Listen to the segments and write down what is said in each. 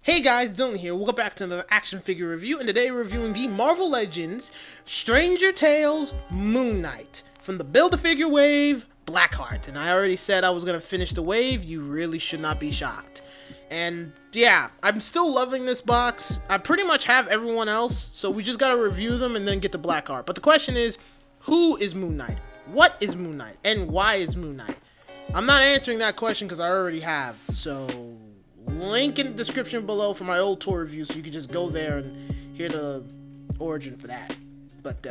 Hey guys, Dylan here. Welcome back to another action figure review, and today we're reviewing the Marvel Legends Stranger Tales Moon Knight from the Build-A-Figure wave, Blackheart. And I already said I was going to finish the wave. You really should not be shocked. And yeah, I'm still loving this box. I pretty much have everyone else, so we just got to review them and then get to Blackheart. But the question is, who is Moon Knight? What is Moon Knight? And why is Moon Knight? I'm not answering that question because I already have, so link in the description below for my old tour review, so you can just go there and hear the origin for that. But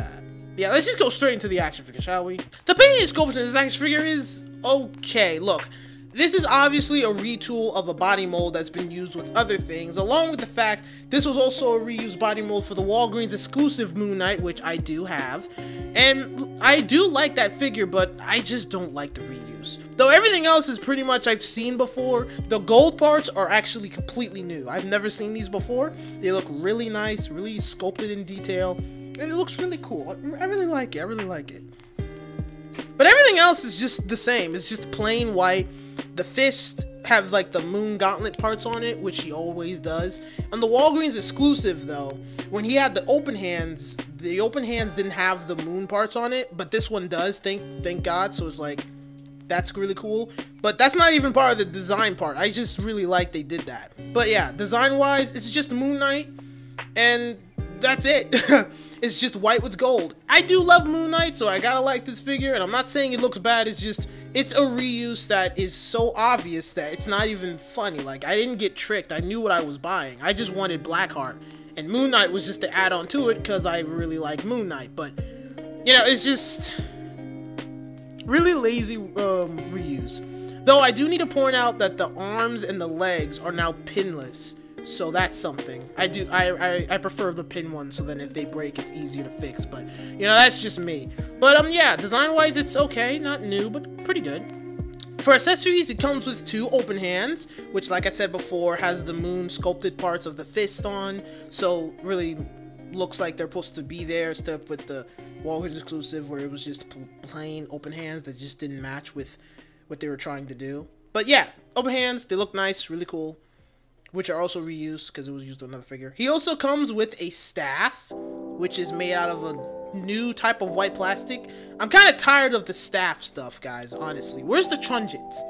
yeah, let's just go straight into the action figure, shall we? The painting sculpture of this action figure is okay. Look, this is obviously a retool of a body mold that's been used with other things, along with the fact this was also a reused body mold for the Walgreens exclusive Moon Knight, which I do have. And I do like that figure, but I just don't like the reuse. Though everything else is pretty much I've seen before, the gold parts are actually completely new. I've never seen these before. They look really nice, really sculpted in detail, and it looks really cool. I really like it. I really like it. But everything else is just the same. It's just plain white. The fist have like the moon gauntlet parts on it, which he always does. On the Walgreens exclusive though, when he had the open hands didn't have the moon parts on it, but this one does, thank God. So it's like, that's really cool. But that's not even part of the design part. I just really like they did that. But yeah, design wise, it's just Moon Knight, and that's it. It's just white with gold. I do love Moon Knight, so I gotta like this figure, and I'm not saying it looks bad. It's just, it's a reuse that is so obvious that it's not even funny. Like, I didn't get tricked. I knew what I was buying. I just wanted Blackheart, and Moon Knight was just to add on to it because I really like Moon Knight. But you know, it's just really lazy reuse. Though I do need to point out that the arms and the legs are now pinless, so that's something. I prefer the pin ones, so then if they break, it's easier to fix. But you know, that's just me. But yeah, design wise, it's okay, not new, but pretty good. For accessories, it comes with two open hands, which, like I said before, has the moon sculpted parts of the fist on, so really looks like they're supposed to be there, instead with the Walgreens exclusive where it was just plain open hands that just didn't match with what they were trying to do. But yeah, open hands, they look nice, really cool, which are also reused because it was used on another figure. He also comes with a staff, which is made out of a new type of white plastic. I'm kind of tired of the staff stuff, guys, honestly. Where's the truncheons?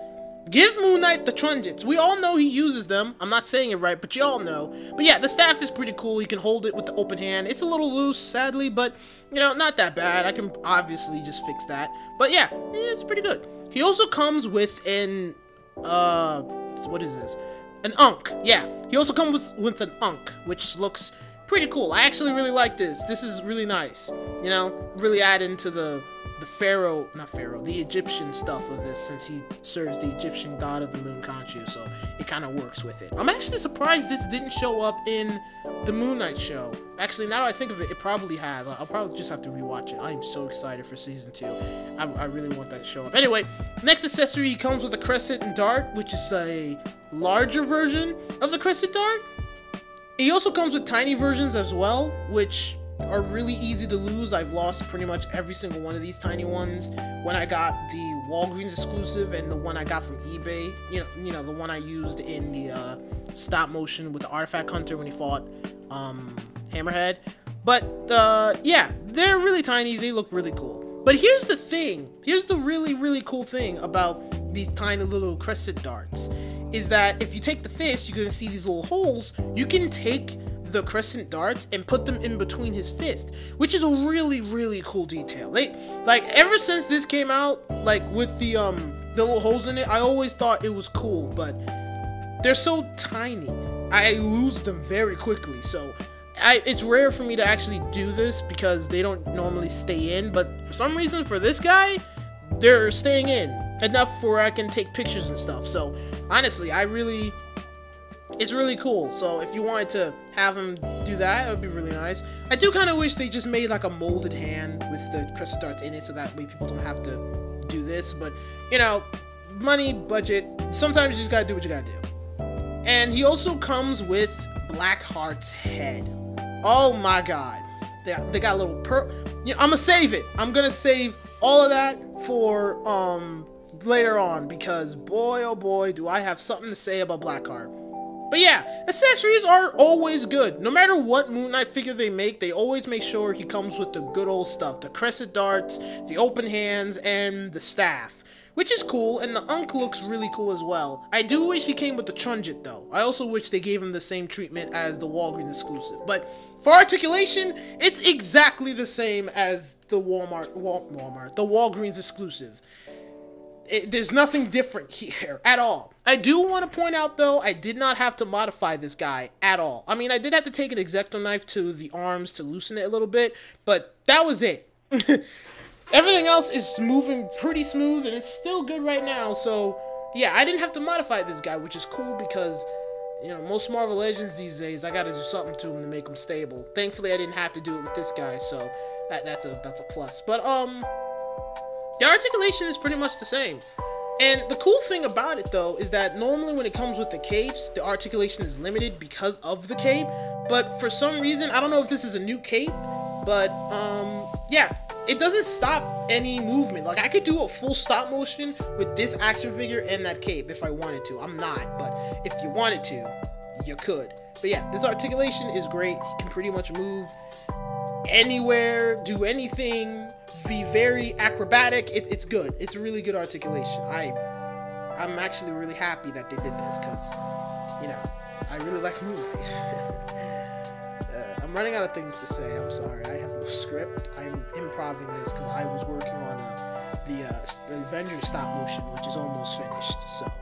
Give Moon Knight the truncheons. We all know he uses them. I'm not saying it right, but you all know. But yeah, the staff is pretty cool. You can hold it with the open hand. It's a little loose, sadly, but, you know, not that bad. I can obviously just fix that. But yeah, it's pretty good. He also comes with an, what is this? An Unk. Yeah, he also comes with an Unk, which looks pretty cool. I actually really like this. This is really nice. You know, really add into the the Egyptian stuff of this, since he serves the Egyptian god of the moon, Khonshu, so it kind of works with it. I'm actually surprised this didn't show up in the Moon Knight show. Actually, now that I think of it, it probably has. I'll probably just have to rewatch it. I am so excited for season 2. I really want that to show up. Anyway, next accessory, he comes with a crescent and dart, which is a larger version of the crescent dart. He also comes with tiny versions as well, which are really easy to lose. I've lost pretty much every single one of these tiny ones when I got the Walgreens exclusive and the one I got from eBay. You know the one I used in the stop motion with the Artifact Hunter when he fought Hammerhead. But yeah, they're really tiny. They look really cool. But here's the thing. Here's the really cool thing about these tiny little crescent darts, is that if you take the fist, you're gonna see these little holes. You can take the crescent darts and put them in between his fist, which is a really cool detail. Like ever since this came out, like with the little holes in it, I always thought it was cool, but they're so tiny. I lose them very quickly, so it's rare for me to actually do this because they don't normally stay in, but for some reason for this guy, they're staying in enough for I can take pictures and stuff. So honestly, it's really cool. So if you wanted to have him do that, it would be really nice. I do kind of wish they just made like a molded hand with the crescent darts in it, so that way people don't have to do this. But you know, money, budget, sometimes you just gotta do what you gotta do. And he also comes with Blackheart's head. Oh my god, they got a little you know, I'm gonna save it. I'm gonna save all of that for later on, because boy oh boy do I have something to say about Blackheart. But yeah, accessories are always good. No matter what Moon Knight figure they make, they always make sure he comes with the good old stuff. The crescent darts, the open hands, and the staff. Which is cool, and the Unk looks really cool as well. I do wish he came with the Trunjet though. I also wish they gave him the same treatment as the Walgreens exclusive. But for articulation, it's exactly the same as the the Walgreens exclusive. There's nothing different here at all. I do want to point out though, I did not have to modify this guy at all. I mean, I did have to take an X-Acto knife to the arms to loosen it a little bit, but that was it. Everything else is moving pretty smooth and it's still good right now. So yeah, I didn't have to modify this guy, which is cool because, you know, most Marvel Legends these days, I gotta do something to him to make him stable. Thankfully, I didn't have to do it with this guy, so that's a plus. But the articulation is pretty much the same. And the cool thing about it though is that normally when it comes with the capes, the articulation is limited because of the cape. But for some reason, I don't know if this is a new cape, but yeah, it doesn't stop any movement. Like I could do a full stop motion with this action figure and that cape if I wanted to. I'm not, but if you wanted to, you could. But yeah, this articulation is great. He can pretty much move anywhere, do anything, be very acrobatic. It's good. It's really good articulation. I'm actually really happy that they did this because, you know, I really like Moon Knight. I'm running out of things to say. I'm sorry. I have no script. I'm improvising this because I was working on the Avengers stop motion, which is almost finished. So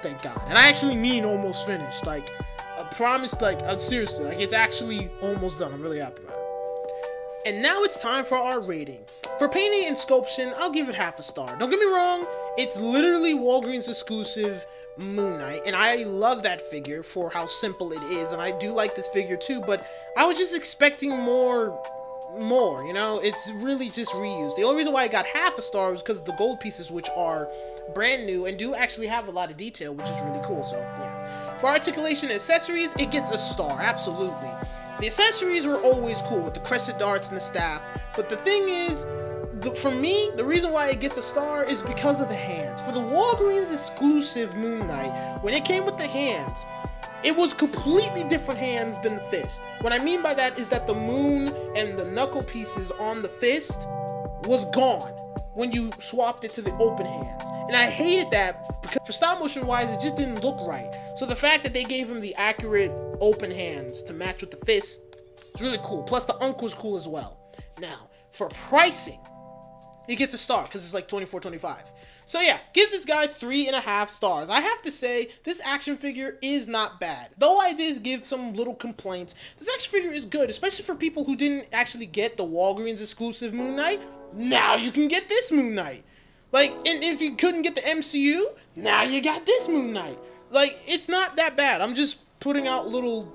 thank God. And I actually mean almost finished. Like I promised. Like seriously. Like it's actually almost done. I'm really happy about it. And now it's time for our rating. For painting and sculpture, I'll give it half a star. Don't get me wrong, it's literally Walgreens exclusive Moon Knight, and I love that figure for how simple it is, and I do like this figure too, but I was just expecting more, you know? It's really just reused. The only reason why I got half a star was because of the gold pieces, which are brand new and do actually have a lot of detail, which is really cool, so yeah. For articulation and accessories, it gets a star, absolutely. The accessories were always cool with the crescent darts and the staff, but the thing is, for me, the reason why it gets a star is because of the hands. For the Walgreens exclusive Moon Knight, when it came with the hands, it was completely different hands than the fist. What I mean by that is that the moon and the knuckle pieces on the fist was gone when you swapped it to the open hands. And I hated that because for stop motion wise, it just didn't look right. So the fact that they gave him the accurate open hands to match with the fist is really cool. Plus the Unk was cool as well. Now, for pricing, he gets a star because it's like $24.25. So yeah, give this guy 3.5 stars. I have to say, this action figure is not bad. Though I did give some little complaints, this action figure is good, especially for people who didn't actually get the Walgreens exclusive Moon Knight. Now you can get this Moon Knight. Like, and if you couldn't get the MCU, now you got this Moon Knight. Like, it's not that bad. I'm just putting out little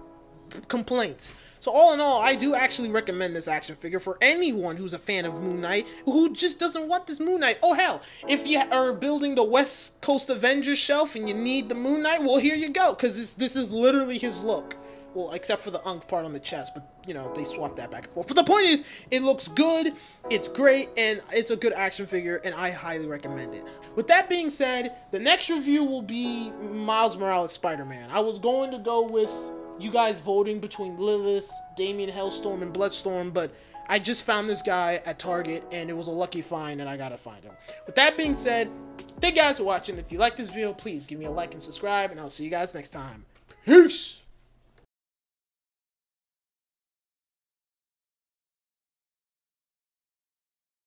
complaints. So all in all, I do actually recommend this action figure for anyone who's a fan of Moon Knight, who just doesn't want this Moon Knight. Oh hell, if you are building the West Coast Avengers shelf and you need the Moon Knight, well here you go, because this is literally his look. Well, except for the Unk part on the chest, but you know, they swapped that back and forth. But the point is, it looks good, it's great, and it's a good action figure, and I highly recommend it. With that being said, the next review will be Miles Morales Spider-Man. I was going to go with you guys voting between Lilith, Damian Hellstorm, and Bloodstorm, but I just found this guy at Target, and it was a lucky find, and I gotta find him. With that being said, thank you guys for watching. If you like this video, please give me a like and subscribe, and I'll see you guys next time. Peace!